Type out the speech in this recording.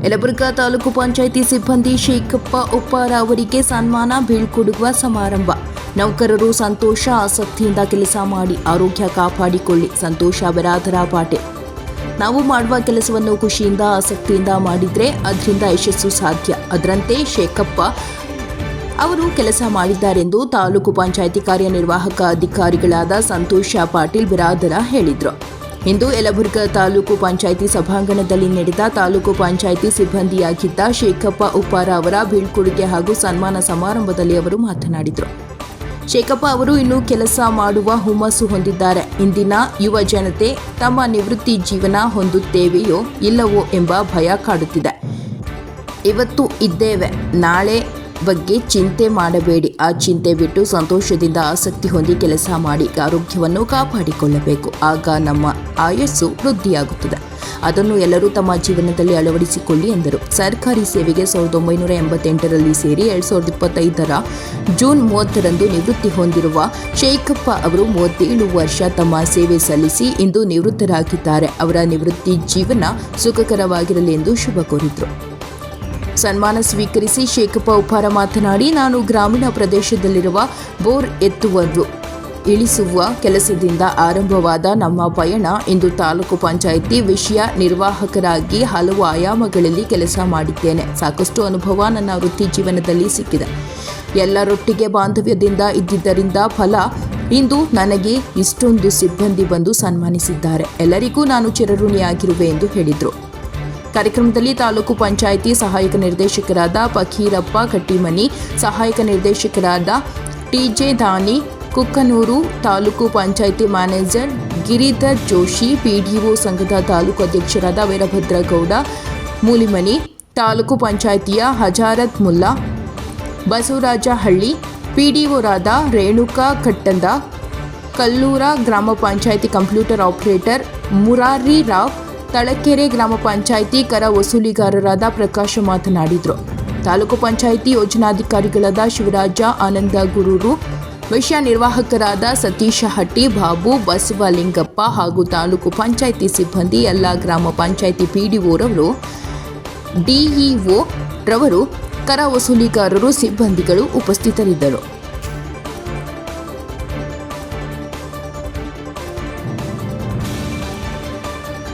ಯಲಬುರ್ಗಾ ತಾಲೂಕು ಪಂಚಾಯಿತಿ ಸಿಬ್ಬಂದಿ ಶೇಖಪ್ಪ ಉಪ್ಪಾರ ಅವರಿಗೆ ಸನ್ಮಾನ ಬೀಳ್ಕೊಡುವ ಸಮಾರಂಭ. ನೌಕರರು ಸಂತೋಷ, ಆಸಕ್ತಿಯಿಂದ ಕೆಲಸ ಮಾಡಿ ಆರೋಗ್ಯ ಕಾಪಾಡಿಕೊಳ್ಳಿ. ಸಂತೋಷ ಬಿರಾದರ ಪಾಟೀಲ್. ನಾವು ಮಾಡುವ ಕೆಲಸವನ್ನು ಖುಷಿಯಿಂದ ಆಸಕ್ತಿಯಿಂದ ಮಾಡಿದ್ರೆ ಅದರಿಂದ ಯಶಸ್ಸು ಸಾಧ್ಯ. ಅದರಂತೆ ಶೇಖಪ್ಪ ಅವರು ಕೆಲಸ ಮಾಡಿದ್ದಾರೆಂದು ತಾಲೂಕು ಪಂಚಾಯಿತಿ ಕಾರ್ಯನಿರ್ವಾಹಕ ಅಧಿಕಾರಿಗಳಾದ ಸಂತೋಷ ಪಾಟೀಲ್ ಬಿರಾದರ ಹೇಳಿದರು. ಇಂದು ಯಲಬುರ್ಗಾ ತಾಲೂಕು ಪಂಚಾಯಿತಿ ಸಭಾಂಗಣದಲ್ಲಿ ನಡೆದ ತಾಲೂಕು ಪಂಚಾಯಿತಿ ಸಿಬ್ಬಂದಿಯಾಗಿದ್ದ ಶೇಖಪ್ಪ ಉಪ್ಪಾರ ಅವರ ಬೀಳ್ಕೊಡುಗೆ ಹಾಗೂ ಸನ್ಮಾನ ಸಮಾರಂಭದಲ್ಲಿ ಅವರು ಮಾತನಾಡಿದರು. ಶೇಖಪ್ಪ ಅವರು ಇನ್ನೂ ಕೆಲಸ ಮಾಡುವ ಹುಮ್ಮಸ್ಸು ಹೊಂದಿದ್ದಾರೆ. ಇಂದಿನ ಯುವ ಜನತೆ ತಮ್ಮ ನಿವೃತ್ತಿ ಜೀವನ ಹೊಂದುತ್ತೇವೆಯೋ ಇಲ್ಲವೋ ಎಂಬ ಭಯ ಕಾಡುತ್ತಿದೆ. ಇವತ್ತು ಇದ್ದೇವೆ, ನಾಳೆ ಬಗ್ಗೆ ಚಿಂತೆ ಮಾಡಬೇಡಿ. ಆ ಚಿಂತೆ ಬಿಟ್ಟು ಸಂತೋಷದಿಂದ ಆಸಕ್ತಿ ಹೊಂದಿ ಕೆಲಸ ಮಾಡಿ ಆರೋಗ್ಯವನ್ನು ಕಾಪಾಡಿಕೊಳ್ಳಬೇಕು. ಆಗ ನಮ್ಮ ಆಯಸ್ಸು ವೃದ್ಧಿಯಾಗುತ್ತದೆ. ಅದನ್ನು ಎಲ್ಲರೂ ತಮ್ಮ ಜೀವನದಲ್ಲಿ ಅಳವಡಿಸಿಕೊಳ್ಳಿ ಎಂದರು. ಸರ್ಕಾರಿ ಸೇವೆಗೆ 1988ರಲ್ಲಿ ಸೇರಿ 2025ರ ಜೂನ್ 30ರಂದು ನಿವೃತ್ತಿ ಹೊಂದಿರುವ ಶೇಖಪ್ಪ ಅವರು 37 ವರ್ಷ ತಮ್ಮ ಸೇವೆ ಸಲ್ಲಿಸಿ ಇಂದು ನಿವೃತ್ತರಾಗಿದ್ದಾರೆ. ಅವರ ನಿವೃತ್ತಿ ಜೀವನ ಸುಖಕರವಾಗಿರಲಿ ಎಂದು ಶುಭ ಕೋರಿದರು. ಸನ್ಮಾನ ಸ್ವೀಕರಿಸಿ ಶೇಖಪ್ಪ ಉಪ್ಪಾರ ಮಾತನಾಡಿ, ನಾನು ಗ್ರಾಮೀಣ ಪ್ರದೇಶದಲ್ಲಿರುವ ಬೋರ್ ಎತ್ತುವುದು ಇಳಿಸುವ ಕೆಲಸದಿಂದ ಆರಂಭವಾದ ನಮ್ಮ ಪಯಣ ಇಂದು ತಾಲೂಕು ಪಂಚಾಯಿತಿ ವಿಷಯ ನಿರ್ವಾಹಕರಾಗಿ ಹಲವು ಆಯಾಮಗಳಲ್ಲಿ ಕೆಲಸ ಮಾಡಿದ್ದೇನೆ. ಸಾಕಷ್ಟು ಅನುಭವ ನನ್ನ ವೃತ್ತಿ ಜೀವನದಲ್ಲಿ ಸಿಕ್ಕಿದೆ. ಎಲ್ಲರೊಟ್ಟಿಗೆ ಬಾಂಧವ್ಯದಿಂದ ಇದ್ದಿದ್ದರಿಂದ ಫಲ ಇಂದು ನನಗೆ ಇಷ್ಟೊಂದು ಸಿಬ್ಬಂದಿ ಬಂದು ಸನ್ಮಾನಿಸಿದ್ದಾರೆ. ಎಲ್ಲರಿಗೂ ನಾನು ಚಿರಋಣಿಯಾಗಿರುವೆ ಎಂದು ಹೇಳಿದರು. ಕಾರ್ಯಕ್ರಮದಲ್ಲಿ ತಾಲೂಕು ಪಂಚಾಯಿತಿ ಸಹಾಯಕ ನಿರ್ದೇಶಕರಾದ ಫಕೀರಪ್ಪ ಕಟ್ಟಿಮನಿ, ಸಹಾಯಕ ನಿರ್ದೇಶಕರಾದ ಟಿಜೆ ದಾನಿ ಕುಕ್ಕನೂರು, ತಾಲೂಕು ಪಂಚಾಯಿತಿ ಮ್ಯಾನೇಜರ್ ಗಿರಿಧರ್ ಜೋಶಿ, ಪಿಡಿಒ ಸಂಘದ ತಾಲೂಕು ಅಧ್ಯಕ್ಷರಾದ ವೀರಭದ್ರಗೌಡ ಮೂಲಿಮನಿ, ತಾಲೂಕು ಪಂಚಾಯಿತಿಯ ಹಜಾರತ್ ಮುಲ್ಲಾ, ಬಸವರಾಜ ಹಳ್ಳಿ, ಪಿಡಿಒರಾದ ರೇಣುಕಾ ಕಟ್ಟಂದ, ಕಲ್ಲೂರ ಗ್ರಾಮ ಪಂಚಾಯಿತಿ ಕಂಪ್ಯೂಟರ್ ಆಪರೇಟರ್ ಮುರಾರಿ ರಾವ್, ತಳಕೆರೆ ಗ್ರಾಮ ಪಂಚಾಯಿತಿ ಕರ ವಸೂಲಿಗಾರರಾದ ಪ್ರಕಾಶ್ ಮಾತನಾಡಿದರು. ತಾಲೂಕು ಪಂಚಾಯಿತಿ ಯೋಜನಾಧಿಕಾರಿಗಳಾದ ಶಿವರಾಜ ಆನಂದ ಗುರೂರು, ವಿಷಯ ನಿರ್ವಾಹಕರಾದ ಸತೀಶ ಹಟ್ಟಿ, ಬಾಬು, ಬಸವಲಿಂಗಪ್ಪ ಹಾಗೂ ತಾಲೂಕು ಪಂಚಾಯಿತಿ ಸಿಬ್ಬಂದಿ, ಎಲ್ಲ ಗ್ರಾಮ ಪಂಚಾಯಿತಿ ಪಿಡಿಒರವರು, ಡಿಇಒ ರವರು, ಕರ ವಸೂಲಿಗಾರರು, ಸಿಬ್ಬಂದಿಗಳು ಉಪಸ್ಥಿತರಿದ್ದರು.